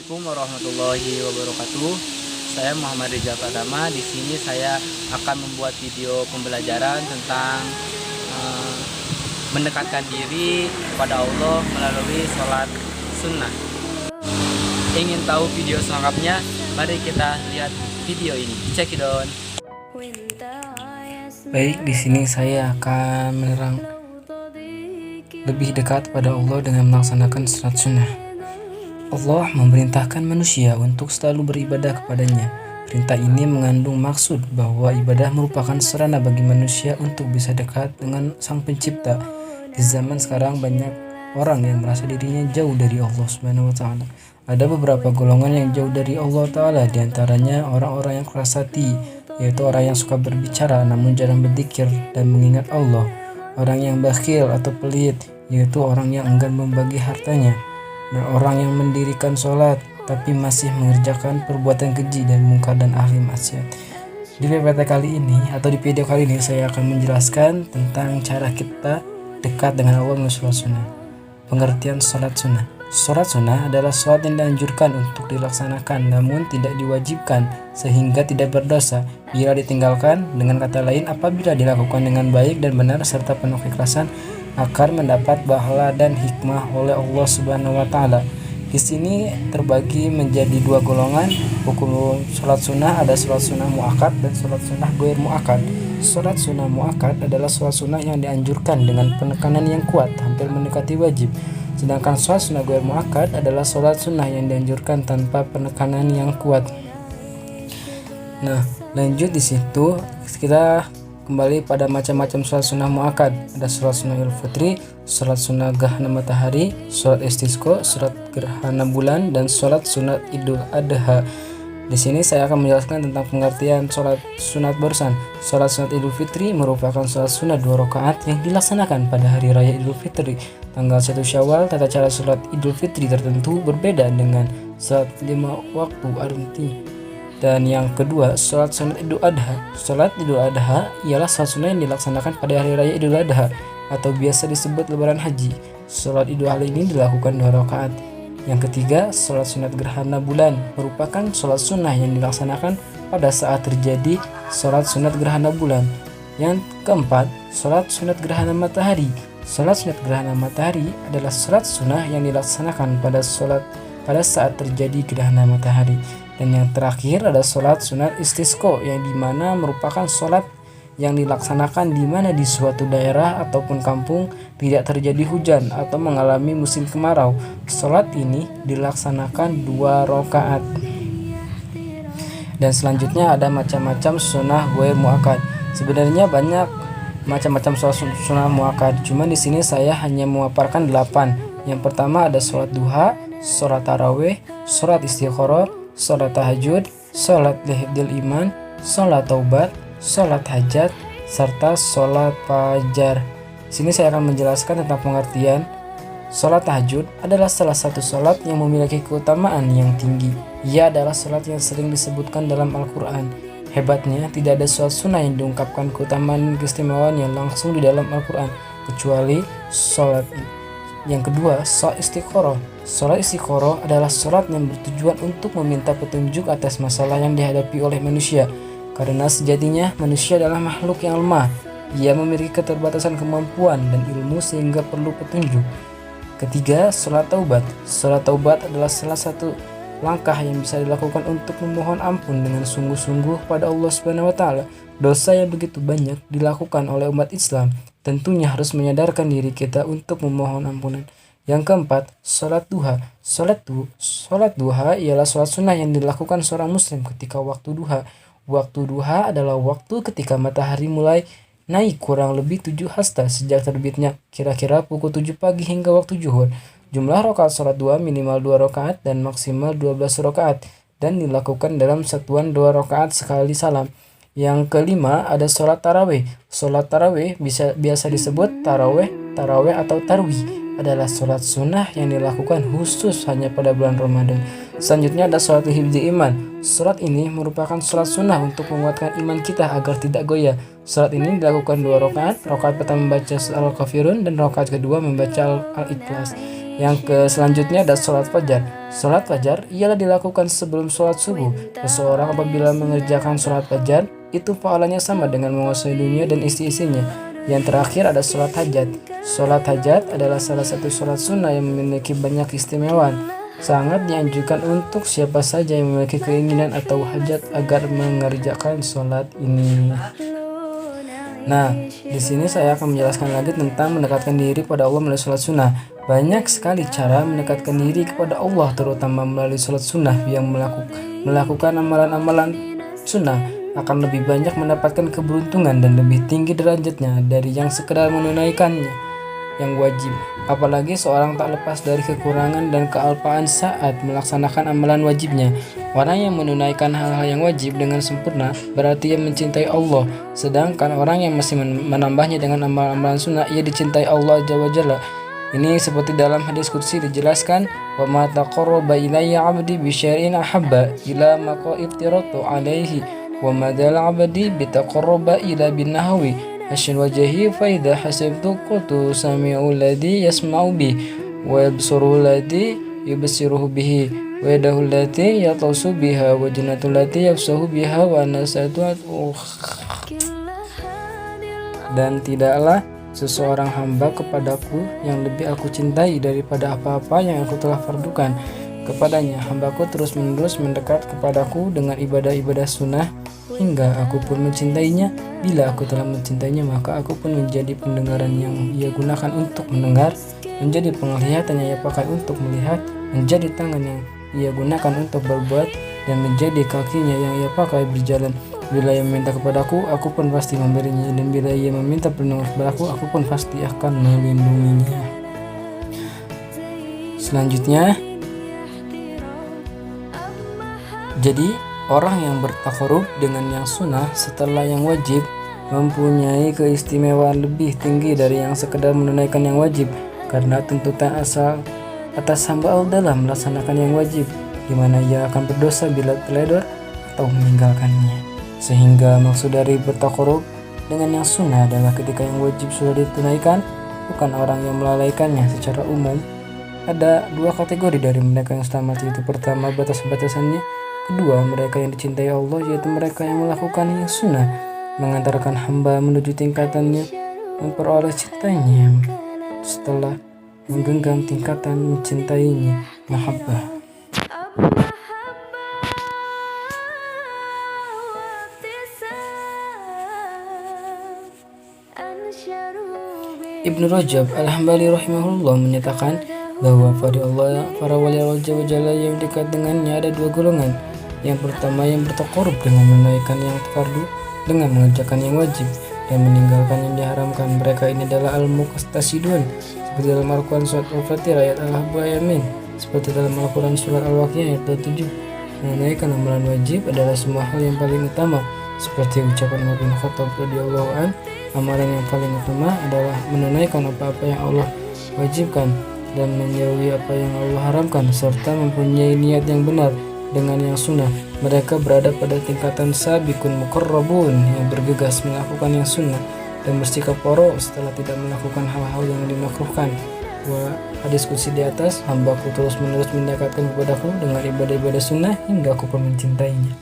Assalamualaikum warahmatullahi wabarakatuh. Saya Muhammad Rizal Pratama. Di sini saya akan membuat video pembelajaran tentang eh, mendekatkan diri kepada Allah melalui sholat sunnah. Ingin tahu video selengkapnya? Mari kita lihat video ini. Check it out. Baik, di sini saya akan menerang lebih dekat pada Allah dengan melaksanakan sholat sunnah. Allah memerintahkan manusia untuk selalu beribadah kepadanya. Perintah ini mengandung maksud bahwa ibadah merupakan sarana bagi manusia untuk bisa dekat dengan Sang Pencipta. Di zaman sekarang banyak orang yang merasa dirinya jauh dari Allah Subhanahu wa taala. Ada beberapa golongan yang jauh dari Allah taala, di antaranya orang-orang yang keras hati, yaitu orang yang suka berbicara namun jarang berzikir dan mengingat Allah. Orang yang bakhil atau pelit, yaitu orang yang enggan membagi hartanya. Dan orang yang mendirikan sholat tapi masih mengerjakan perbuatan keji dan mungkar dan ahli maksiat. Di PPT kali ini atau di video kali ini saya akan menjelaskan tentang cara kita dekat dengan Allah melalui sholat sunnah. Pengertian sholat sunnah. Sholat sunnah adalah sholat yang dianjurkan untuk dilaksanakan namun tidak diwajibkan sehingga tidak berdosa bila ditinggalkan. Dengan kata lain, apabila dilakukan dengan baik dan benar serta penuh keikhlasan, akan mendapat pahala dan hikmah oleh Allah Subhanahu wa taala. Di sini terbagi menjadi dua golongan. Hukum sholat sunnah ada sholat sunnah muakkad dan sholat sunnah ghair muakkad. Sholat sunnah muakkad adalah sholat sunnah yang dianjurkan dengan penekanan yang kuat hampir mendekati wajib. Sedangkan sholat sunnah ghair muakkad adalah sholat sunnah yang dianjurkan tanpa penekanan yang kuat. Nah, lanjut di situ kita kembali pada macam-macam sholat sunnah muakkad. Ada sholat sunnah Idul Fitri, sholat sunnah gerhana matahari, sholat istisqa, sholat gerhana bulan, dan sholat sunat Idul Adha. Di sini saya akan menjelaskan tentang pengertian sholat sunat barusan. Sholat sunat Idul Fitri merupakan sholat sunat 2 rakaat yang dilaksanakan pada hari raya Idul Fitri. Tanggal 1 Syawal, tata cara sholat Idul Fitri tertentu berbeda dengan sholat 5 waktu arti. Dan yang kedua, sholat sunat Idul Adha. Sholat Idul Adha ialah sholat sunnah yang dilaksanakan pada hari raya Idul Adha atau biasa disebut lebaran haji. Sholat Idul Adha ini dilakukan 2 rakaat. Yang ketiga, sholat sunat gerhana bulan merupakan sholat sunnah yang dilaksanakan pada saat terjadi sholat sunat gerhana bulan. Yang keempat, sholat sunat gerhana matahari. Sholat sunat gerhana matahari adalah sholat sunnah yang dilaksanakan pada saat terjadi gerhana matahari. Dan yang terakhir ada sholat sunat istisqa yang dimana merupakan sholat yang dilaksanakan di mana di suatu daerah ataupun kampung tidak terjadi hujan atau mengalami musim kemarau. Sholat ini dilaksanakan 2 rakaat. Dan selanjutnya ada macam-macam sunnah ghair muakkad. Sebenarnya banyak macam-macam sholat sunnah muakkad, cuman di sini saya hanya memaparkan 8. Yang pertama ada sholat duha, sholat tarawih, sholat istikharah, sholat tahajud, sholat lihibdil iman, sholat taubat, sholat hajat, serta sholat fajar. Sini saya akan menjelaskan tentang pengertian. Sholat tahajud adalah salah satu sholat yang memiliki keutamaan yang tinggi. Ia adalah sholat yang sering disebutkan dalam Al-Quran. Hebatnya, tidak ada sholat sunnah yang diungkapkan keutamaan dan keistimewaan yang langsung di dalam Al-Quran kecuali sholat ini. Yang kedua, sholat istikharah. Sholat istikharah adalah sholat yang bertujuan untuk meminta petunjuk atas masalah yang dihadapi oleh manusia. Karena sejatinya manusia adalah makhluk yang lemah. Ia memiliki keterbatasan kemampuan dan ilmu sehingga perlu petunjuk. Ketiga, sholat taubat. Sholat taubat adalah salah satu langkah yang bisa dilakukan untuk memohon ampun dengan sungguh-sungguh pada Allah Subhanahu wa taala. Dosa yang begitu banyak dilakukan oleh umat Islam tentunya harus menyadarkan diri kita untuk memohon ampunan. Yang keempat, sholat duha. Sholat duha ialah sholat sunnah yang dilakukan seorang muslim ketika waktu duha. Waktu duha adalah waktu ketika matahari mulai naik kurang lebih 7 hasta sejak terbitnya, kira-kira pukul 7 pagi hingga waktu zuhur. Jumlah rakaat sholat duha minimal 2 rakaat dan maksimal 12 rakaat dan dilakukan dalam satuan 2 rakaat sekali salam. Yang kelima ada sholat tarawih. Sholat tarawih biasa disebut tarawih atau tarwih adalah sholat sunnah yang dilakukan khusus hanya pada bulan Ramadan. Selanjutnya ada sholat hifdzi iman. Sholat ini merupakan sholat sunnah untuk menguatkan iman kita agar tidak goyah. Sholat ini dilakukan 2 rakaat. Rakaat pertama membaca Al-Kafirun dan rakaat kedua membaca Al-Ikhlas. Selanjutnya ada sholat fajar. Sholat fajar ialah dilakukan sebelum sholat subuh. Seseorang apabila mengerjakan sholat fajar, itu pahalanya sama dengan menguasai dunia dan isi-isinya. Yang terakhir ada sholat hajat. Sholat hajat adalah salah satu sholat sunnah yang memiliki banyak keistimewaan. Sangat dianjurkan untuk siapa saja yang memiliki keinginan atau hajat agar mengerjakan sholat ini. Nah, di sini saya akan menjelaskan lagi tentang mendekatkan diri pada Allah melalui sholat sunnah. Banyak sekali cara mendekatkan diri kepada Allah, terutama melalui sholat sunnah. Yang melakukan amalan-amalan sunnah akan lebih banyak mendapatkan keberuntungan dan lebih tinggi derajatnya dari yang sekedar menunaikannya yang wajib. Apalagi seorang tak lepas dari kekurangan dan kealpaan saat melaksanakan amalan wajibnya. Orang yang menunaikan hal-hal yang wajib dengan sempurna berarti ia mencintai Allah. Sedangkan orang yang masih menambahnya dengan amalan-amalan sunnah, ia dicintai Allah Azza Jalla. Ini seperti dalam hadis qudsi dijelaskan, wa ma taqarraba ilayya 'abdi bi syai'in ahabba ila ma iftiratu 'alaihi wa ma dal 'abdi bi taqarraba ila bin nahwi hasyal wajhi fa idza hasibtu qultu sami'u alladhi yasma'u bi wa yabsuru alladhi yubsiruhu bihi wa yadahu allati yatasu biha wa jannatu allati yafsahu biha wa nasatu. Dan tidaklah seseorang hamba kepadaku yang lebih aku cintai daripada apa-apa yang aku telah fardukan kepadanya. Hambaku terus menerus mendekat kepadaku dengan ibadah-ibadah sunnah hingga aku pun mencintainya. Bila aku telah mencintainya, maka aku pun menjadi pendengaran yang ia gunakan untuk mendengar, menjadi penglihatan yang ia pakai untuk melihat, menjadi tangan yang ia gunakan untuk berbuat, dan menjadi kakinya yang ia pakai berjalan. Bila ia meminta kepadaku, aku pun pasti memberinya, dan bila ia meminta perlindungan kepadaku, aku pun pasti akan melindunginya. Selanjutnya, jadi orang yang bertakarub dengan yang sunnah setelah yang wajib mempunyai keistimewaan lebih tinggi dari yang sekedar menunaikan yang wajib, karena tuntutan asal atas hamba Allah dalam melaksanakan yang wajib, di mana ia akan berdosa bila teledor atau meninggalkannya. Sehingga maksud dari bertakarub dengan yang sunnah adalah ketika yang wajib sudah ditunaikan, bukan orang yang melalaikannya. Secara umum ada dua kategori dari mereka yang selamat, yaitu pertama batas-batasannya, kedua mereka yang dicintai Allah, yaitu mereka yang melakukan yang sunnah, mengantarkan hamba menuju tingkatannya memperoleh cintanya setelah menggenggam tingkatan mencintainya, mahabbah. Ibnu Rajab Al-Hambali rahimahullah menyatakan bahwa para wali Allah Jalla yang dekat dengannya ada dua golongan. Yang pertama yang bertakarub dengan menunaikan yang fardu dengan mengerjakan yang wajib dan meninggalkan yang diharamkan. Mereka ini adalah al-muqtasidun, seperti dalam Al-Quran surat Al-Fatih ayat Al-Habba Yamin, seperti dalam Al-Quran surat Al-Waqiah ayat 27. Menunaikan amalan wajib adalah semua hal yang paling utama, seperti ucapan Umar bin Khattab radhiyallahu an, amalan yang paling utama adalah menunaikan apa-apa yang Allah wajibkan dan menjauhi apa yang Allah haramkan, serta mempunyai niat yang benar dengan yang sunnah. Mereka berada pada tingkatan sabiqun muqarrabun yang bergegas melakukan yang sunnah dan bersikap poro setelah tidak melakukan hal-hal yang dimakruhkan. Hadis qudsi di atas, hambaku terus menerus mendekatkan kepadaku dengan ibadah-ibadah sunnah hingga aku pun mencintainya.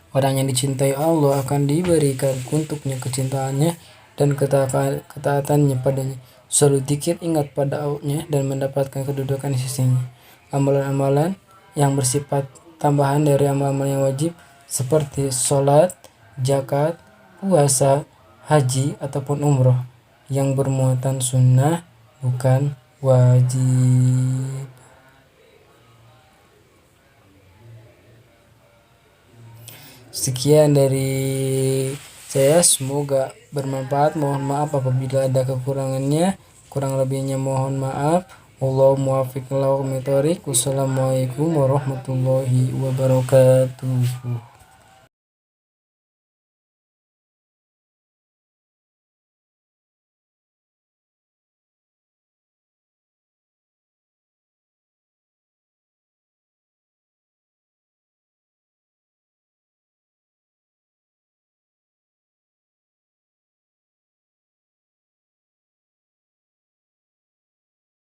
Orang yang dicintai Allah akan diberikan untuknya kecintaannya dan ketaatannya padanya. Selalu zikir, ingat pada Allah dan mendapatkan kedudukan di sisinya. Amalan-amalan yang bersifat tambahan dari amalan yang wajib seperti sholat, zakat, puasa, haji ataupun umroh yang bermuatan sunnah bukan wajib. Sekian dari saya, semoga bermanfaat. Mohon maaf apabila ada kekurangannya, kurang lebihnya mohon maaf. Wallahu muwaffiq ila aqwamit thoriq. Wassalamualaikum warahmatullahi wabarakatuh.